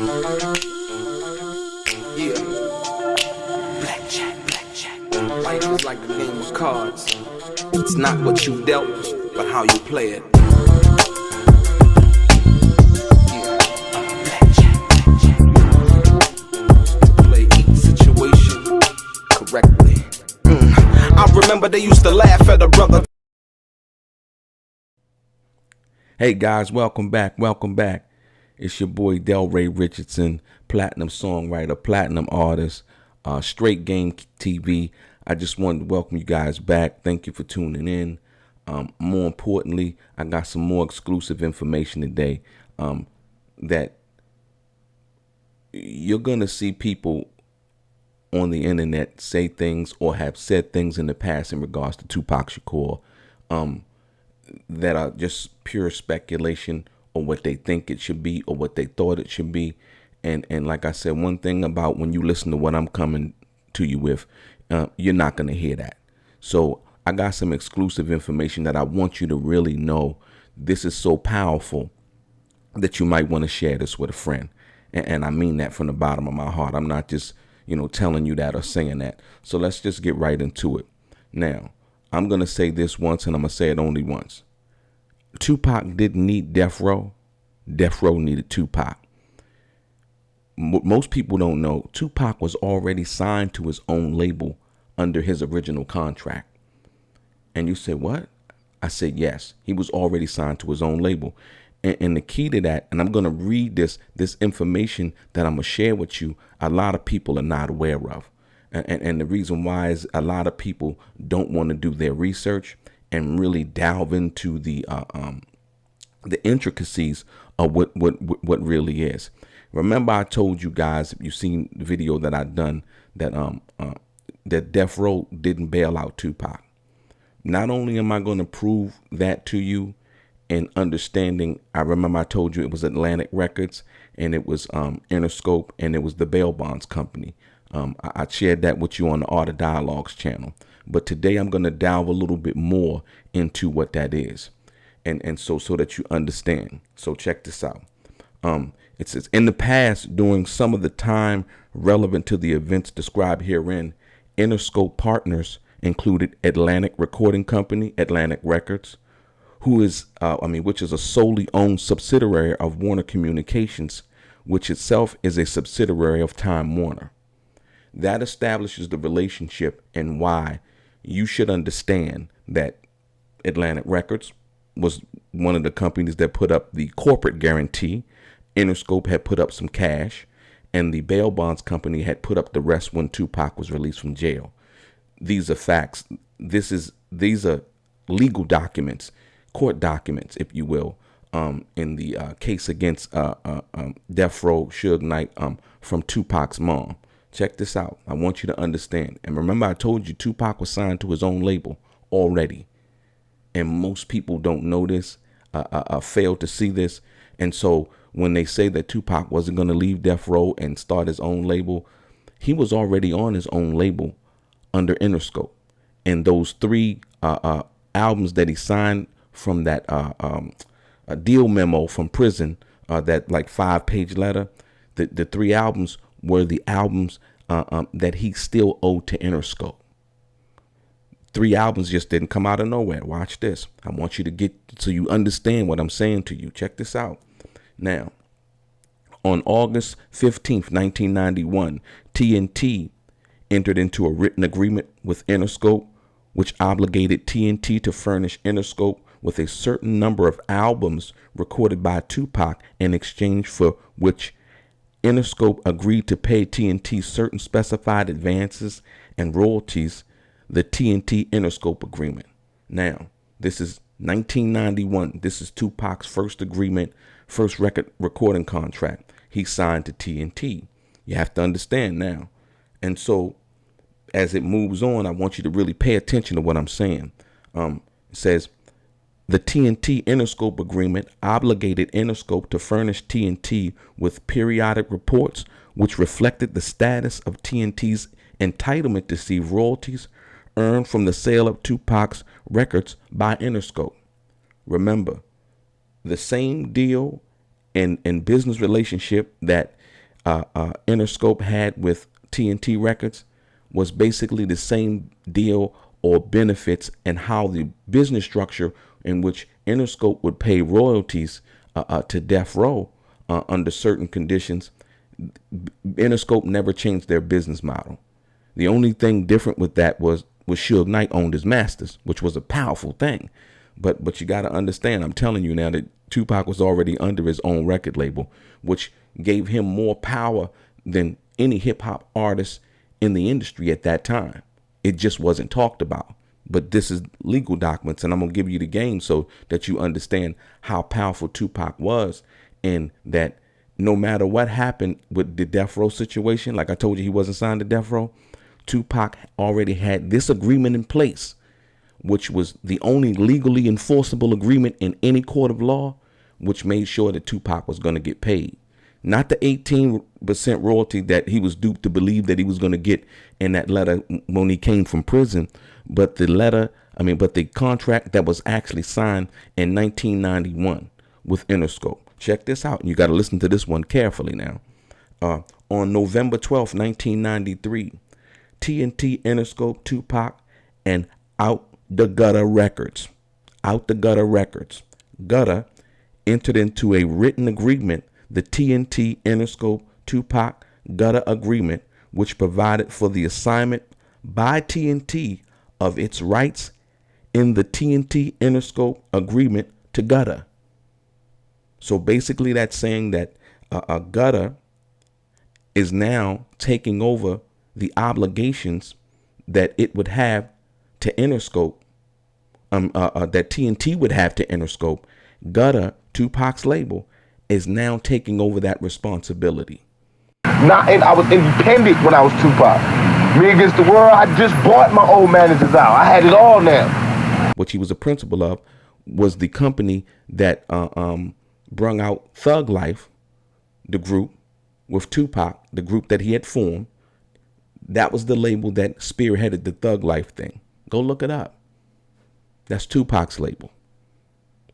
Yeah. Blackjack. Life is like a game of cards. It's not what you dealt, but how you play it. Yeah. Blackjack. To play each situation correctly. I remember they used to laugh at a brother. Hey guys, welcome back. It's your boy Delray Richardson, platinum songwriter, platinum artist, StraightGameTV. I just wanted to welcome you guys back. Thank you for tuning in. More importantly, I got some more exclusive information today that you're going to see people on the internet say things or have said things in the past in regards to Tupac Shakur that are just pure speculation or what they think it should be or what they thought it should be. And like I said, one thing about when you listen to what I'm coming to you with, you're not going to hear that. So I got some exclusive information that I want you to really know. This is so powerful that you might want to share this with a friend. And I mean that from the bottom of my heart. I'm not just, telling you that or saying that. So let's just get right into it. Now, I'm going to say this once and I'm going to say it only once. Tupac didn't need DeathRow. DeathRow needed Tupac. Most people don't know Tupac was already signed to his own label under his original contract. And you say, what? I said, yes, he was already signed to his own label. And the key to that, and I'm going to read this information that I'm going to share with you, a lot of people are not aware of. And the reason why is a lot of people don't want to do their research and really delve into the intricacies of what really is. Remember, I told you guys, if you've seen the video that I've done, that that DeathRow didn't bail out Tupac. Not only am I going to prove that to you in understanding, I remember I told you it was Atlantic Records and it was Interscope and it was the bail bonds company. I shared that with you on the Art of Dialogues channel. But today I'm going to delve a little bit more into what that is. And so that you understand. So check this out. It says, in the past, during some of the time relevant to the events described herein, Interscope partners included Atlantic Recording Company, Atlantic Records, which is a solely owned subsidiary of Warner Communications, which itself is a subsidiary of Time Warner. That establishes the relationship and why you should understand that Atlantic Records was one of the companies that put up the corporate guarantee. Interscope had put up some cash, and the bail bonds company had put up the rest when Tupac was released from jail. These are facts. These are legal documents, court documents, if you will, in the case against Death Row, Suge Knight, from Tupac's mom. Check this out. I want you to understand. And remember, I told you Tupac was signed to his own label already. And most people don't know this, fail to see this. And so when they say that Tupac wasn't going to leave Death Row and start his own label, he was already on his own label under Interscope. And those three albums that he signed from that a deal memo from prison, that like 5-page letter, the three albums were the albums that he still owed to Interscope. 3 albums just didn't come out of nowhere. Watch this. I want you to get so you understand what I'm saying to you. Check this out. Now, on August 15th, 1991, TNT entered into a written agreement with Interscope, which obligated TNT to furnish Interscope with a certain number of albums recorded by Tupac, in exchange for which Interscope agreed to pay TNT certain specified advances and royalties, the TNT Interscope Agreement. Now, this is 1991. This is Tupac's first agreement, first recording contract he signed to TNT. You have to understand now. And so as it moves on, I want you to really pay attention to what I'm saying. It says, the TNT Interscope Agreement obligated Interscope to furnish TNT with periodic reports which reflected the status of TNT's entitlement to receive royalties earned from the sale of Tupac's records by Interscope. Remember, the same deal and business relationship that Interscope had with TNT Records was basically the same deal or benefits, and how the business structure in which Interscope would pay royalties to DeathRow under certain conditions. Interscope never changed their business model. The only thing different with that was Suge Knight owned his masters, which was a powerful thing. But you got to understand, I'm telling you now, that Tupac was already under his own record label, which gave him more power than any hip hop artist in the industry at that time. It just wasn't talked about. But this is legal documents, and I'm going to give you the game so that you understand how powerful Tupac was, and that no matter what happened with the Death Row situation, like I told you, he wasn't signed to Death Row. Tupac already had this agreement in place, which was the only legally enforceable agreement in any court of law, which made sure that Tupac was going to get paid. Not the 18% royalty that he was duped to believe that he was going to get in that letter when he came from prison, but the contract that was actually signed in 1991 with Interscope. Check this out. You got to listen to this one carefully now. On November 12th, 1993, TNT, Interscope, Tupac, and Out the Gutta Records. Gutta entered into a written agreement, the TNT, Interscope, Tupac, Gutta Agreement, which provided for the assignment by TNT of its rights in the TNT Interscope Agreement to Gutta. So basically that's saying that Gutta is now taking over the obligations that it would have to Interscope, that TNT would have to Interscope. Gutta, Tupac's label, is now taking over that responsibility. And I was independent when I was Tupac. Me Against the World, I just bought my old managers out. I had it all now. What he was a principal of was the company that brung out Thug Life, the group with Tupac, the group that he had formed. That was the label that spearheaded the Thug Life thing. Go look it up. That's Tupac's label.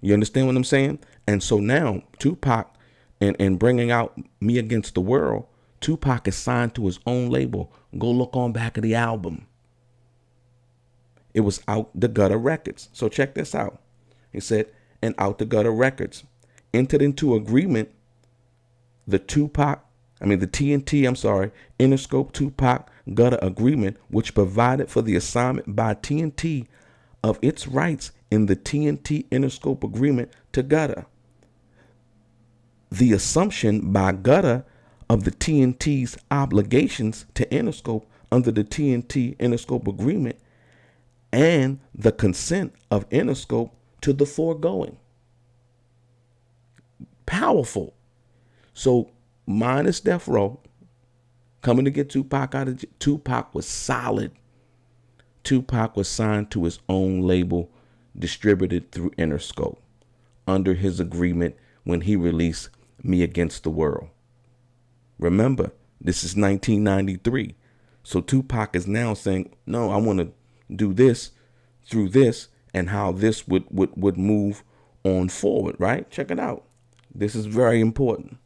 You understand what I'm saying? And so now Tupac, and bringing out Me Against the World, Tupac is signed to his own label. Go look on back of the album. It was Out the Gutta Records. So check this out. He said, and Out the Gutta Records entered into agreement the TNT, Interscope, Tupac, Gutta Agreement, which provided for the assignment by TNT of its rights in the TNT Interscope Agreement to Gutta. The assumption by Gutta of the TNT's obligations to Interscope under the TNT Interscope Agreement, and the consent of Interscope to the foregoing. Powerful. So minus Death Row coming to get Tupac out of jail. Tupac was solid. Tupac was signed to his own label, distributed through Interscope under his agreement when he released Me Against the World. Remember, this is 1993. So Tupac is now saying, no, I want to do this through this, and how this would move on forward, right? Check it out. This is very important.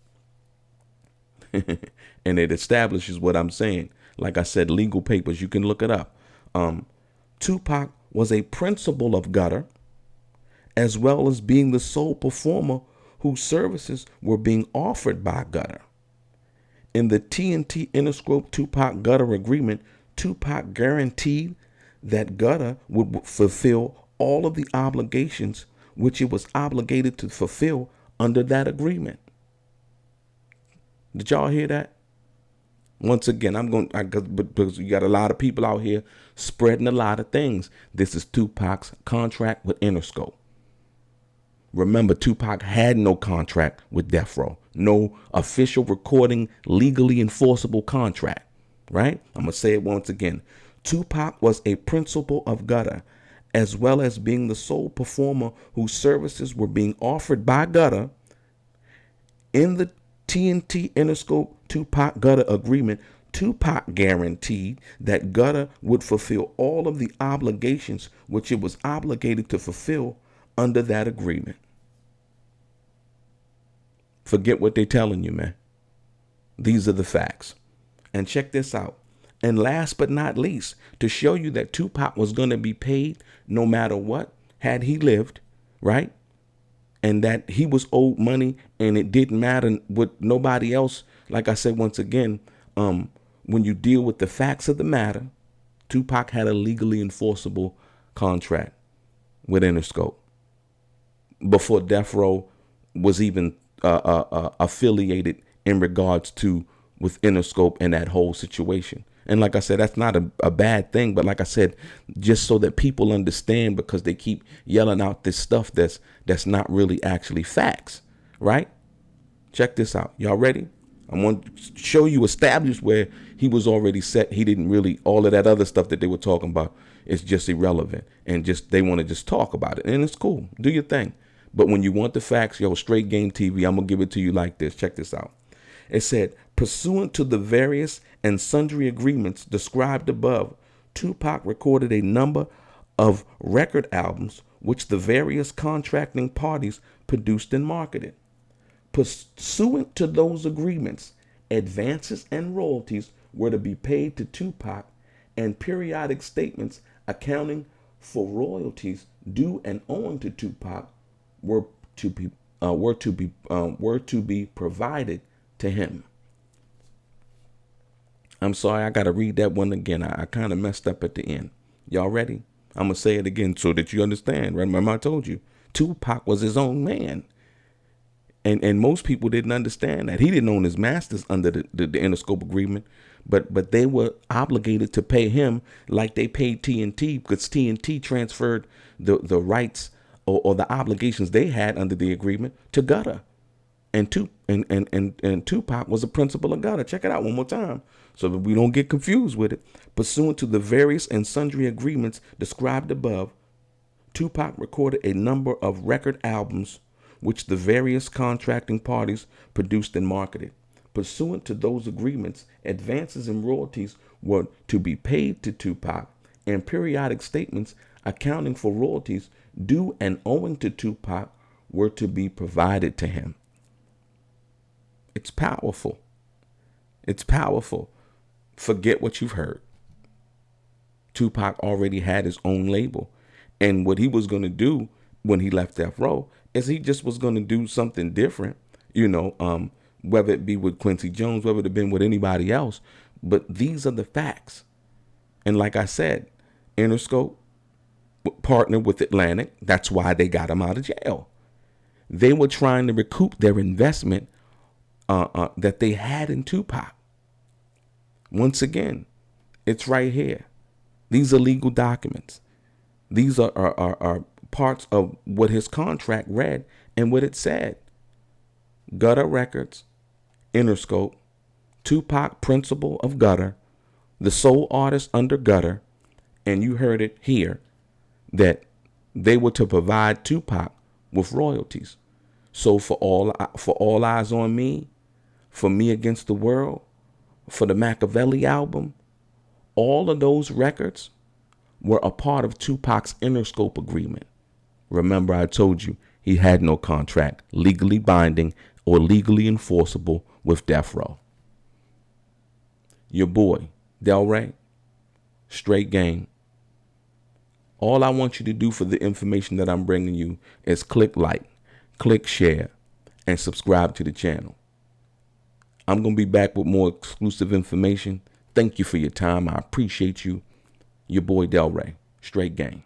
And it establishes what I'm saying. Like I said, legal papers, you can look it up. Tupac was a principal of Gutta, as well as being the sole performer whose services were being offered by Gutta. In the TNT Interscope Tupac Gutta Agreement, Tupac guaranteed that Gutta would fulfill all of the obligations which it was obligated to fulfill under that agreement. Did y'all hear that? Once again, because you got a lot of people out here spreading a lot of things. This is Tupac's contract with Interscope. Remember, Tupac had no contract with Death Row, no official recording, legally enforceable contract, right? I'm going to say it once again. Tupac was a principal of Gutta, as well as being the sole performer whose services were being offered by Gutta. In the TNT Interscope Tupac Gutta Agreement, Tupac guaranteed that Gutta would fulfill all of the obligations which it was obligated to fulfill under that agreement. Forget what they're telling you, man. These are the facts. And check this out. And last but not least, to show you that Tupac was going to be paid no matter what, had he lived, right? And that he was owed money, and it didn't matter what nobody else. Like I said, once again, when you deal with the facts of the matter, Tupac had a legally enforceable contract with Interscope before DeathRow was even affiliated in regards to with Interscope and that whole situation. And like I said, that's not a bad thing. But like I said, just so that people understand, because they keep yelling out this stuff that's not really actually facts, right? Check this out. Y'all ready? I'm going to show you established where he was already set. He didn't really, all of that other stuff that they were talking about is just irrelevant. And just they want to just talk about it. And it's cool. Do your thing. But when you want the facts, yo, Straight Game TV, I'm going to give it to you like this. Check this out. It said, pursuant to the various and sundry agreements described above, Tupac recorded a number of record albums which the various contracting parties produced and marketed. Pursuant to those agreements, advances and royalties were to be paid to Tupac, and periodic statements accounting for royalties due and owing to Tupac were to be provided to him. I'm sorry, I gotta read that one again. I kind of messed up at the end. Y'all ready? I'm gonna say it again so that you understand. Remember, I told you Tupac was his own man. And most people didn't understand that. He didn't own his masters under the Interscope Agreement, but they were obligated to pay him like they paid TNT, because TNT transferred the rights or the obligations they had under the agreement to Gutta. And Tupac was a principal of Gutta. Check it out one more time so that we don't get confused with it. Pursuant to the various and sundry agreements described above, Tupac recorded a number of record albums which the various contracting parties produced and marketed. Pursuant to those agreements, advances and royalties were to be paid to Tupac, and periodic statements accounting for royalties due and owing to Tupac were to be provided to him. It's powerful. It's powerful. Forget what you've heard. Tupac already had his own label. And what he was going to do when he left DeathRow is he just was going to do something different, whether it be with Quincy Jones, whether it had been with anybody else. But these are the facts. And like I said, Interscope partnered with Atlantic. That's why they got him out of jail. They were trying to recoup their investment that they had in Tupac. Once again, it's right here. These are legal documents. These are parts of what his contract read and what it said. Gutta Records, Interscope, Tupac, principal of Gutta, the sole artist under Gutta, and you heard it here, that they were to provide Tupac with royalties. So for all eyes on me, for Me Against the World, for the Machiavelli album, all of those records were a part of Tupac's Interscope agreement. Remember, I told you he had no contract legally binding or legally enforceable with DeathRow. Your boy, Delray, Straight Game. All I want you to do for the information that I'm bringing you is click like, click share, and subscribe to the channel. I'm going to be back with more exclusive information. Thank you for your time. I appreciate you. Your boy Delray, Straight Game.